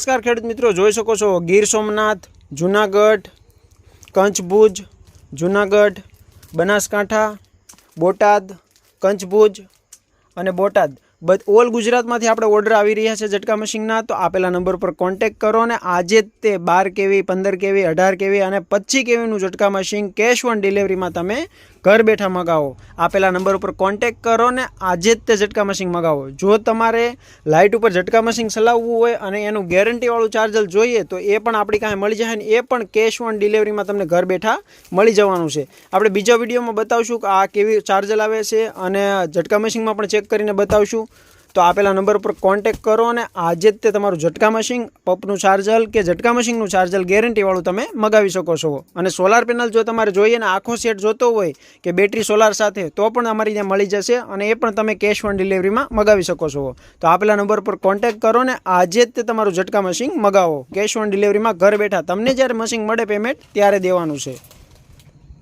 નમસ્કાર ખેડૂત મિત્રો, જોઈ શકો છો ગીર સોમનાથ, જૂનાગઢ, કચ્છ ભુજ, જૂનાગઢ, બનાસકાંઠા, બોટાદ, કચ્છ ભુજ અને બોટાદ ઓલ ગુજરાતમાંથી આપણે ઓર્ડર આવી રહ્યા છે ઝટકા મશીનના. તો આપેલા નંબર પર કોન્ટેક્ટ કરો અને આજે જ તે 12 કેવી, 15 કેવી, 18 કેવી અને 25 કેવીનું ઝટકા મશીન કેશ ઓન ડિલિવરીમાં તમે ઘર બેઠા મગાવો. આપેલા નંબર ઉપર કોન્ટેક્ટ કરો ને આજે જ તે ઝટકા મશીન મગાવો. જો તમારે લાઇટ ઉપર ઝટકા મશીન ચલાવવું હોય અને એનું ગેરંટીવાળું ચાર્જર જોઈએ તો એ પણ આપણી પાસે મળી જાય ને એ પણ કેશ ઓન ડિલિવરીમાં તમને ઘર બેઠા મળી જવાનું છે. આપણે બીજા વિડીયોમાં બતાવશું કે આ કેવી ચાર્જર આવે છે અને ઝટકા મશીનમાં પણ ચેક કરીને બતાવશું. તો આપેલા નંબર ઉપર કોન્ટેક્ટ કરો અને આજે જ તે તમારું ઝટકા મશીન, પંપનું ચાર્જર કે ઝટકા મશીનનું ચાર્જર ગેરંટીવાળું તમે મગાવી શકો છો. અને સોલાર પેનલ જો તમારે જોઈએ ને આખો સેટ જોતો હોય કે બેટરી સોલાર સાથે તો પણ અમારી ત્યાં મળી જશે અને એ પણ તમે કેશ ઓન ડિલિવરીમાં મગાવી શકો છો. તો આપેલા નંબર પર કોન્ટેક્ટ કરો ને આજે જ તે તમારું ઝટકા મશીન મગાવો. કેશ ઓન ડિલિવરીમાં ઘર બેઠા તમને જ્યારે મશીન મળે પેમેન્ટ ત્યારે દેવાનું છે.